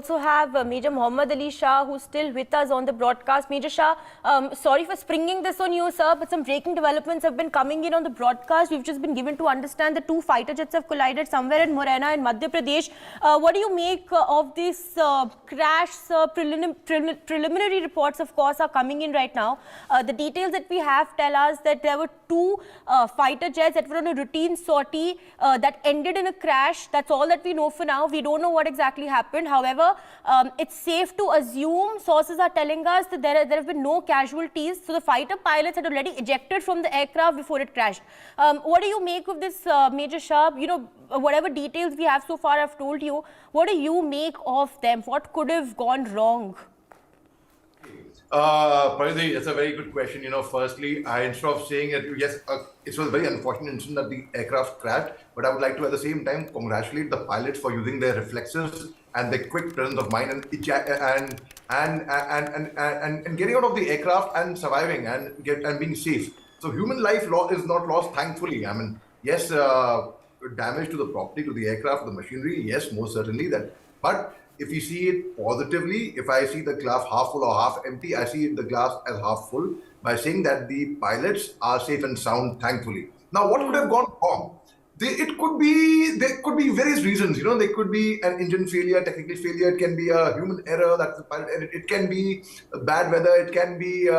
also have Major Mohammed Ali Shah, who's still with us on the broadcast. Major Shah, sorry for springing this on you, sir, but some breaking developments have been coming in on the broadcast. We've just been given to understand the two fighter jets have collided somewhere in Morena in Madhya Pradesh. What do you make of this crash? Preliminary reports, of course, are coming in right now. The details that we have tell us that there were two fighter jets that were on a routine sortie that ended in a crash. That's all that we know for now. We don't know what exactly happened. However, it's safe to assume, sources are telling us that there have been no casualties. So the fighter pilots had already ejected from the aircraft before it crashed. What do you make of this, Major Shah? You know, whatever details we have so far, I've told you. What do you make of them? What could have gone wrong? Paridhi, it's a very good question. You know, firstly, instead of saying that, yes, it was a very unfortunate incident that the aircraft crashed, but I would like to at the same time congratulate the pilots for using their reflexes and their quick presence of mind and getting out of the aircraft and surviving and being safe. So human life is not lost, thankfully. I mean, yes, damage to the property, to the aircraft, the machinery, yes, most certainly that. But if we see it positively, if I see the glass half full or half empty, I see the glass as half full by saying that the pilots are safe and sound, thankfully. Now, what could have gone wrong? There could be various reasons. You know, there could be an engine failure, technical failure. It can be a human error. That's the pilot error. It can be bad weather. It can be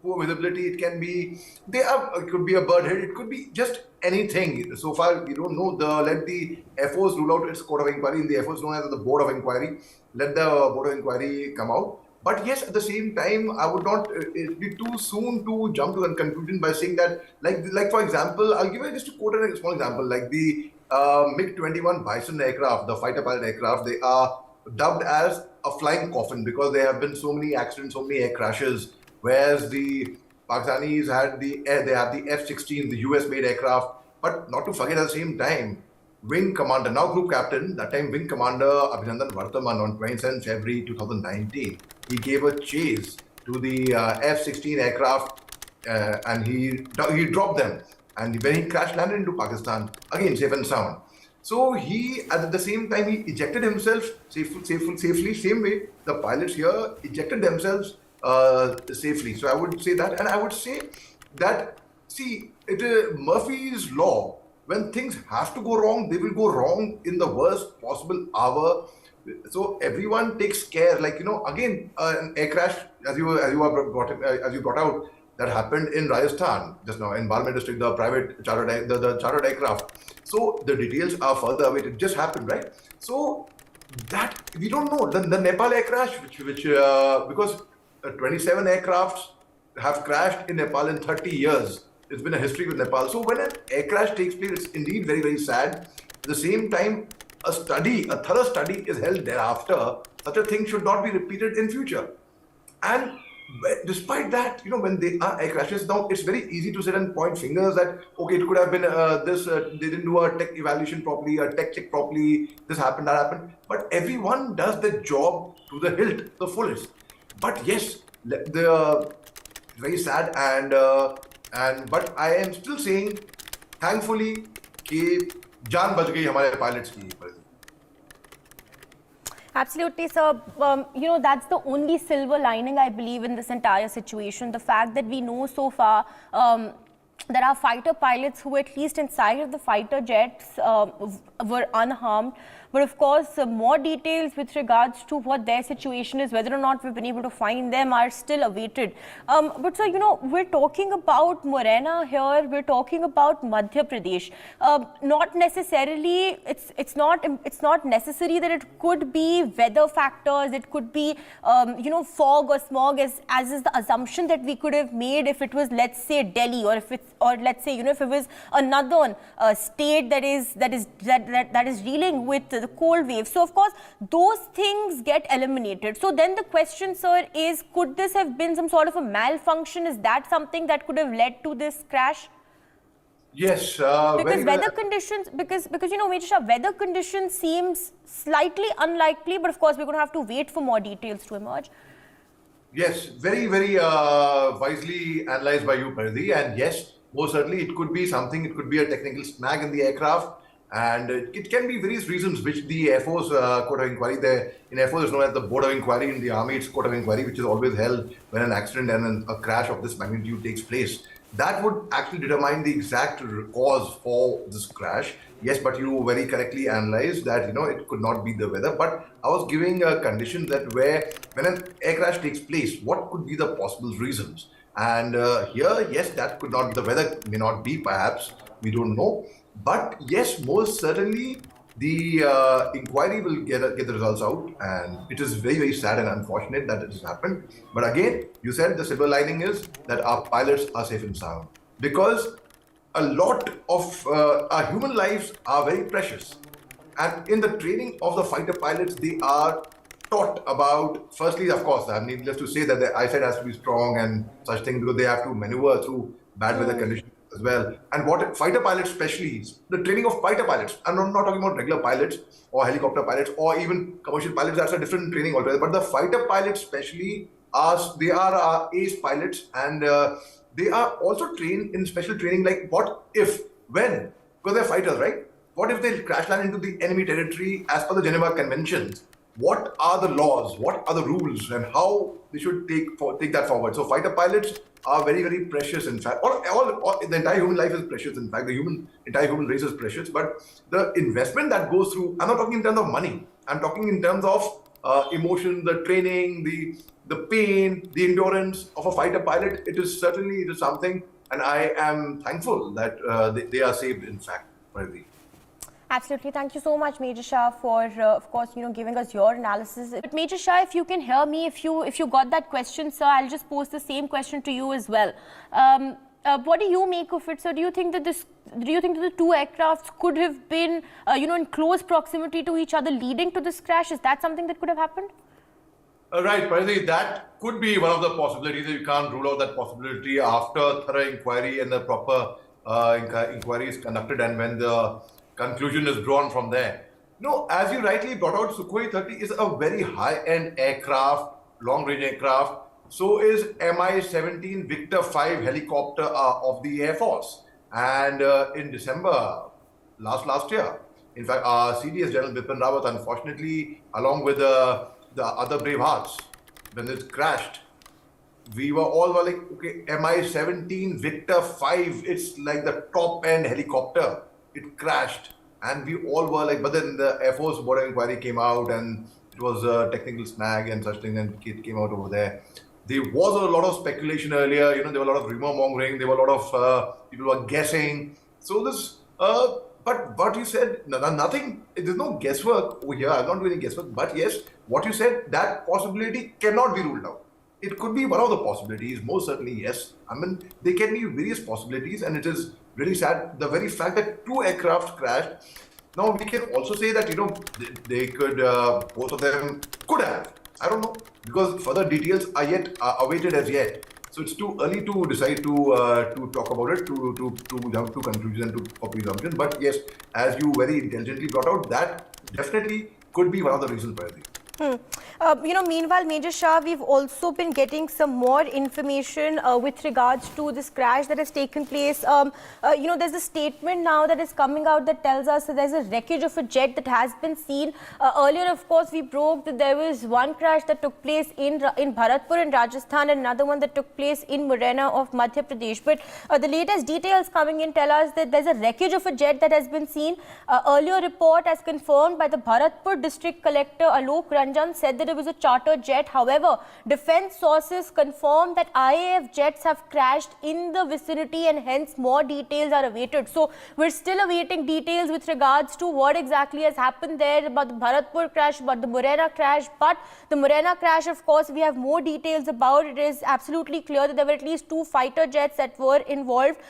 poor visibility. It can be it could be a bird hit. It could be just anything. So far, we don't know. Let the Air Force rule out its court of inquiry. In the Air Force known as the Board of Inquiry. Let the Board of Inquiry come out. But yes, at the same time, I would not it'd be too soon to jump to a conclusion by saying that, like for example, I'll give you just to quote a small example, like the MiG-21 Bison aircraft, the fighter pilot aircraft. They are dubbed as a flying coffin because there have been so many accidents, so many air crashes. Whereas the Pakistanis had they have the F-16, the US-made aircraft. But not to forget at the same time, Wing Commander, now Group Captain, that time Wing Commander Abhinandan Vartaman on 27 February 2019, he gave a chase to the F-16 aircraft and he dropped them. And when he crash landed into Pakistan, again safe and sound. So he, at the same time, he ejected himself safely, same way the pilots here ejected themselves safely. So I would say that, and I would say that, see, Murphy's Law, when things have to go wrong, they will go wrong in the worst possible hour. So everyone takes care. Like, you know, again, an air crash, as you brought out, that happened in Rajasthan just now in Balmain district, the private chartered aircraft. So the details are further away. It just happened, right? So that we don't know. The Nepal air crash, which because 27 aircrafts have crashed in Nepal in 30 years. It's been a history with Nepal. So when an air crash takes place, it's indeed very, very sad. At the same time, a thorough study is held thereafter. Such a thing should not be repeated in future. And despite that, you know, when they are air crashes, now it's very easy to sit and point fingers that, okay, it could have been they didn't do a tech evaluation properly, a tech check properly, this happened, that happened. But everyone does the job to the hilt, the fullest. But yes, very sad but I am still saying, thankfully, कि जान बच गई हमारे pilots की. Absolutely, sir. You know, that's the only silver lining, I believe, in this entire situation. The fact that we know so far there are fighter pilots who, at least inside of the fighter jets, were unharmed. But of course, more details with regards to what their situation is, whether or not we've been able to find them, are still awaited. But sir, you know, we're talking about Morena here. We're talking about Madhya Pradesh. Not necessarily. It's not necessary that it could be weather factors. It could be you know, fog or smog, as is the assumption that we could have made if it was, let's say, Delhi, or let's say, you know, if it was another state that is dealing with the cold wave. So of course those things get eliminated. So then the question, sir, is, could this have been some sort of a malfunction? Is that something that could have led to this crash? Yes, because weather conditions, because you know, Major Shah, weather conditions seems slightly unlikely, but of course we're going to have to wait for more details to emerge. Yes, very, very wisely analyzed by you, Paridhi. And yes, most certainly it could be something. It could be a technical snag in the aircraft. And it can be various reasons which the Air Force Court of Inquiry, in Air Force is known as the Board of Inquiry, in the Army it's Court of Inquiry, which is always held when an accident and a crash of this magnitude takes place. That would actually determine the exact cause for this crash. Yes, but you very correctly analyzed that, it could not be the weather. But I was giving a condition that when an air crash takes place, what could be the possible reasons? And here, yes, that could not, the weather may not be, perhaps, we don't know. But yes, most certainly the inquiry will get the results out, and it is very, very sad and unfortunate that it has happened. But again, you said the silver lining is that our pilots are safe and sound, because a lot of our human lives are very precious. And in the training of the fighter pilots, they are taught about, firstly, of course, I mean, needless to say that the eyesight has to be strong and such things, because they have to maneuver through bad weather conditions as well. And what fighter pilots especially, the training of fighter pilots, I'm not talking about regular pilots or helicopter pilots or even commercial pilots, that's a different training altogether. But the fighter pilots especially, they are ace pilots, and they are also trained in special training, like what if, when, because they're fighters, right? What if they crash land into the enemy territory as per the Geneva Conventions? What are the laws? What are the rules? And how they should take that forward? So fighter pilots are very, very precious, in fact. All the entire human life is precious, in fact. The entire human race is precious. But the investment that goes through, I'm not talking in terms of money. I'm talking in terms of emotion, the training, the pain, the endurance of a fighter pilot. It is something, and I am thankful that they are saved, in fact, Pradeep. Absolutely. Thank you so much, Major Shah, for, of course, giving us your analysis. But Major Shah, if you can hear me, if you got that question, sir, I'll just pose the same question to you as well. What do you make of it, sir? Do you think that the two aircrafts could have been, in close proximity to each other, leading to this crash? Is that something that could have happened? Right, Parthi, that could be one of the possibilities. You can't rule out that possibility after thorough inquiry and the proper inquiry is conducted, and when the conclusion is drawn from there. No, as you rightly brought out, Sukhoi 30 is a very high-end aircraft, long-range aircraft. So is Mi-17 Victor 5 helicopter of the Air Force. And in December last year, in fact, our CDS General Bipin Rawat, unfortunately, along with the other brave hearts, when it crashed, we were all like, okay, Mi-17 Victor 5, it's like the top-end helicopter. It crashed, and we all were like, but then the Air Force Board of Inquiry came out, and it was a technical snag and such thing, and it came out over there. There was a lot of speculation earlier, there were a lot of rumor mongering, there were a lot of people were guessing. So this, but what you said, nothing, there's no guesswork over here. I'm not doing any guesswork, but yes, what you said, that possibility cannot be ruled out. It could be one of the possibilities, most certainly, yes. I mean, there can be various possibilities, and it is really sad. The very fact that two aircraft crashed. Now, we can also say that, they could, both of them could have. I don't know, because further details are yet awaited as yet. So it's too early to decide to talk about it, to jump to conclusion, for presumption. But yes, as you very intelligently brought out, that definitely could be one of the reasons, Bharati. Meanwhile, Major Shah, we've also been getting some more information with regards to this crash that has taken place. There's a statement now that is coming out that tells us that there's a wreckage of a jet that has been seen. Earlier, of course, we broke that there was one crash that took place in Bharatpur in Rajasthan and another one that took place in Morena of Madhya Pradesh. But the latest details coming in tell us that there's a wreckage of a jet that has been seen. Earlier report, as confirmed by the Bharatpur District Collector Alok Ranjan, said that it was a charter jet. However, defense sources confirm that IAF jets have crashed in the vicinity, and hence more details are awaited. So we're still awaiting details with regards to what exactly has happened there, about the Bharatpur crash, about the Morena crash. But the Morena crash, of course, we have more details about. It is absolutely clear that there were at least two fighter jets that were involved.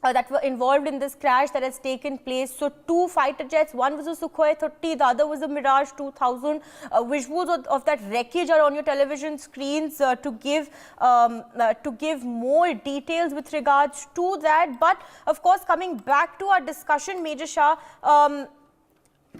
In this crash that has taken place. So two fighter jets, one was a Sukhoi 30, the other was a Mirage 2000. Visuals of that wreckage are on your television screens to give more details with regards to that. But of course, coming back to our discussion, Major Shah,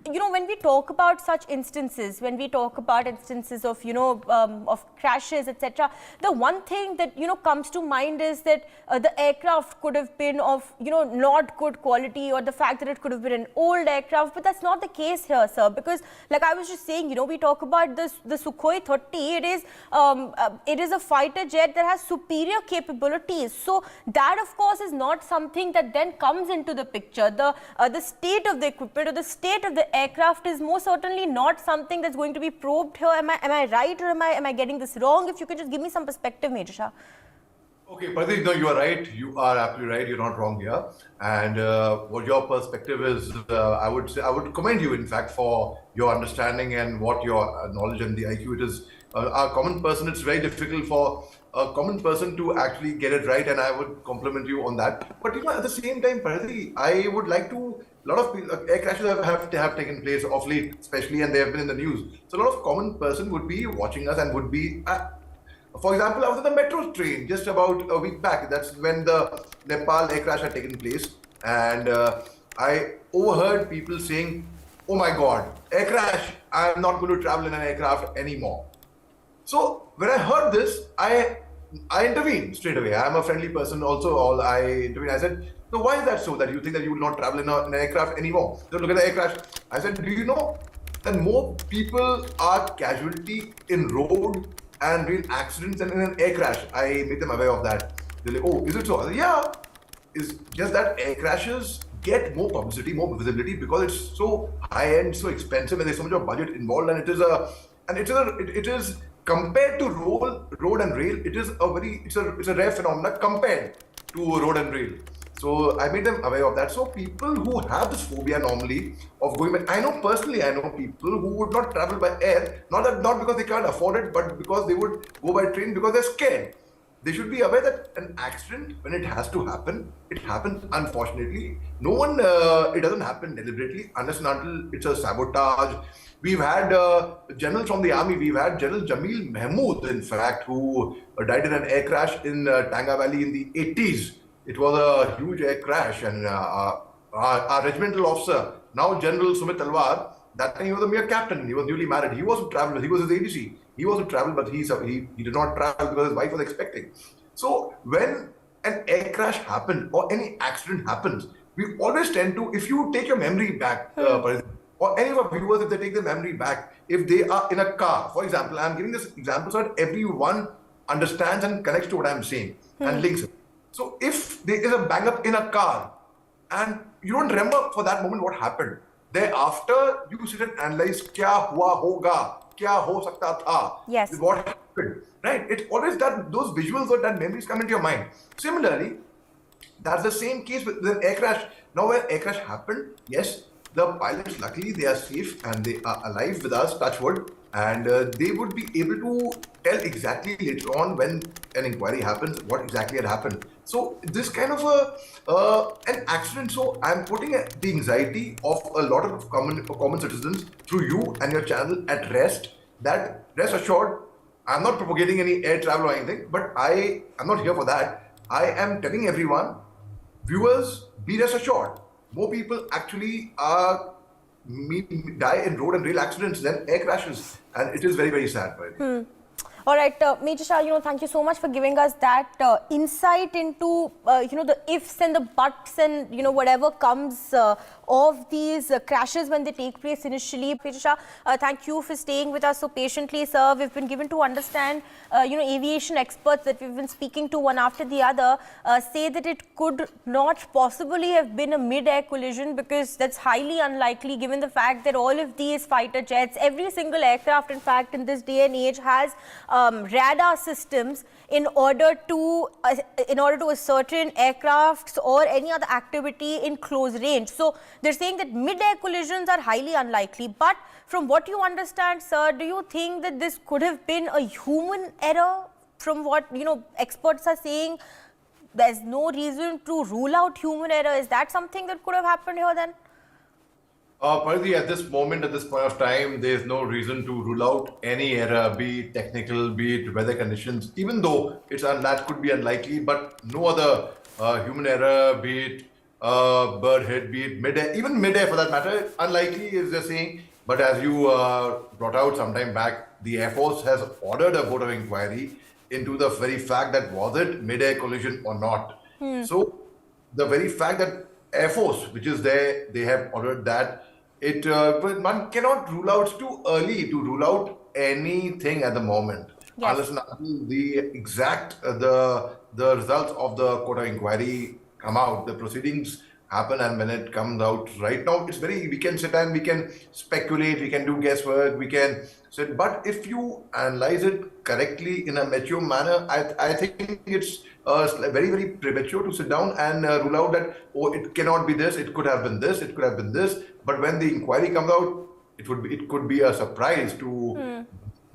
when we talk about such instances, when we talk about instances of, of crashes, etc., the one thing that, comes to mind is that the aircraft could have been of, not good quality, or the fact that it could have been an old aircraft. But that's not the case here, sir, because like I was just saying, we talk about the Sukhoi 30. It is a fighter jet that has superior capabilities. So that, of course, is not something that then comes into the picture. The state of the equipment or the state of the aircraft is most certainly not something that's going to be probed here. Am I right, or am I getting this wrong? If you could just give me some perspective, Major Shah. Okay, Pradeep, no, you are right. You are absolutely right. You're not wrong here. And what your perspective is, I would commend you, in fact, for your understanding and what your knowledge and the IQ. It is a common person. It's very difficult for a common person to actually get it right, and I would compliment you on that. But at the same time, Pradeep, I would like to. A lot of air crashes have taken place of late, especially, and they have been in the news. So a lot of common person would be watching us and would be. For example, after the metro train, just about a week back, that's when the Nepal air crash had taken place. And I overheard people saying, "Oh my God, air crash, I'm not going to travel in an aircraft anymore." So when I heard this, I intervened straight away. I'm a friendly person also. I intervened. I said, "So why is that so, that you think that you will not travel in an aircraft anymore? So look at the air crash." I said, "Do you know that more people are casualty in road and real accidents than in an air crash?" I made them aware of that. They're like, "Oh, is it so?" I said, "Yeah, it's just that air crashes get more publicity, more visibility because it's so high end, so expensive, and there's so much of budget involved, and it is compared to road and rail. It's a rare phenomenon compared to road and rail." So I made them aware of that. So people who have this phobia normally of going by, I know people who would not travel by air, not because they can't afford it, but because they would go by train because they're scared. They should be aware that an accident, when it has to happen, it happens unfortunately. It doesn't happen deliberately unless and until it's a sabotage. We've had generals from the army. We've had General Jamil Mahmood, in fact, who died in an air crash in Tanga Valley in the 80s. It was a huge air crash, and our regimental officer, now General Sumit Talwar, that time he was a mere captain. He was newly married. He was to travel. He was his ADC. He was to travel, but he did not travel because his wife was expecting. So when an air crash happens or any accident happens, we always tend to, if you take your memory back, or any of our viewers, if they take their memory back, if they are in a car, for example, I'm giving this example so that everyone understands and connects to what I'm saying and links it. So if there is a bang up in a car and you don't remember for that moment what happened, thereafter you sit and analyze kya hua hoga, kya ho sakta tha, yes, what happened, right? It's always that those visuals or that memories come into your mind. Similarly, that's the same case with an air crash. Now when air crash happened, yes, the pilots, luckily, they are safe and they are alive with us, touch wood, and they would be able to tell exactly later on when an inquiry happens what exactly had happened. So this kind of an accident. So I'm putting the anxiety of a lot of common citizens through you and your channel at rest. That rest assured, I'm not propagating any air travel or anything, but I am not here for that. I am telling everyone, viewers, be rest assured. More people actually die in road and rail accidents than air crashes, and it is very, very sad. All right, Major Shah, thank you so much for giving us that insight into, the ifs and the buts and, whatever comes of these crashes when they take place initially. Major Shah, thank you for staying with us so patiently, sir. We've been given to understand, aviation experts that we've been speaking to one after the other say that it could not possibly have been a mid-air collision, because that's highly unlikely given the fact that all of these fighter jets, every single aircraft, in fact, in this day and age has radar systems in order to ascertain aircrafts or any other activity in close range. So they're saying that mid-air collisions are highly unlikely. But from what you understand, sir, do you think that this could have been a human error? From what experts are saying, there's no reason to rule out human error. Is that something that could have happened here then? Parthi, at this moment, at this point of time, there is no reason to rule out any error, be it technical, be it weather conditions, even though that could be unlikely, but no other human error, be it bird hit, be it mid-air, even mid-air for that matter, unlikely is the saying. But as you brought out some time back, the Air Force has ordered a board of inquiry into the very fact that was it mid-air collision or not. So the very fact that Air Force, which is there, they have ordered that. But one cannot rule out, it's too early to rule out anything at the moment. Yes. Unless and until the exact the results of the court of inquiry come out, the proceedings happen, and when it comes out, right now it's very, we can sit and we can speculate, we can do guesswork, we can sit, but if you analyze it correctly in a mature manner, I think it's very, very premature to sit down and rule out that, oh, it cannot be this, it could have been this, it could have been this. But when the inquiry comes out, it could be a surprise to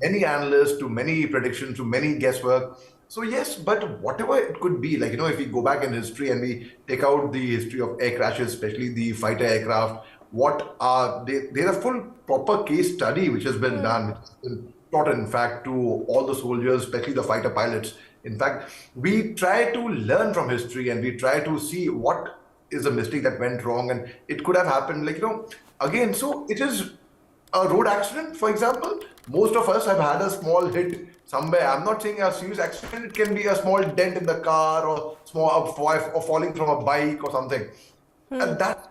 many analysts, to many predictions, to many guesswork. So yes, but whatever it could be, like, if we go back in history and we take out the history of air crashes, especially the fighter aircraft, what are they? There's a full proper case study which has been done, which has been taught, in fact, to all the soldiers, especially the fighter pilots. In fact, we try to learn from history and we try to see what is a mistake that went wrong, and it could have happened, like, again. So it is a road accident, for example. Most of us have had a small hit somewhere. I'm not saying a serious accident. It can be a small dent in the car, or or falling from a bike or something. And that,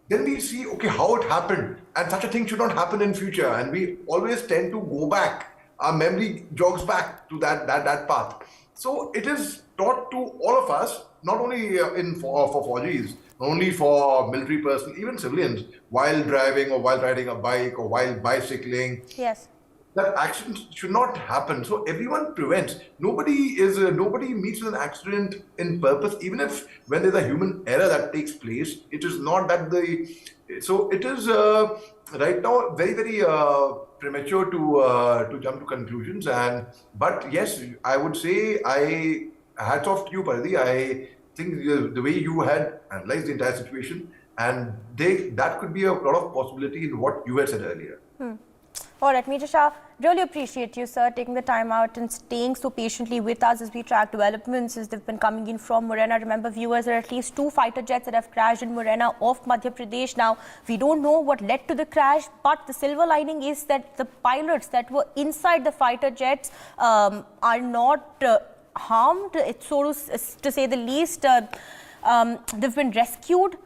then we see, okay, how it happened, and such a thing should not happen in future. And we always tend to go back. Our memory jogs back to that path. So it is taught to all of us, not only for Fauji's, not only for military personnel, even civilians, while driving or while riding a bike or while bicycling. Yes. That accidents should not happen. So everyone prevents. Nobody meets with an accident in purpose. Even if when there's a human error that takes place, it is not that so it is right now very, very premature to jump to conclusions. But yes, I would say, hats off to you, Paridhi. I think the way you had analyzed the entire situation, and that could be a lot of possibility in what you had said earlier. All right, Major Shah, really appreciate you, sir, taking the time out and staying so patiently with us as we track developments as they've been coming in from Morena. Remember, viewers, there are at least 2 fighter jets that have crashed in Morena of Madhya Pradesh. Now, we don't know what led to the crash, but the silver lining is that the pilots that were inside the fighter jets are not harmed, it's so to say the least. They've been rescued.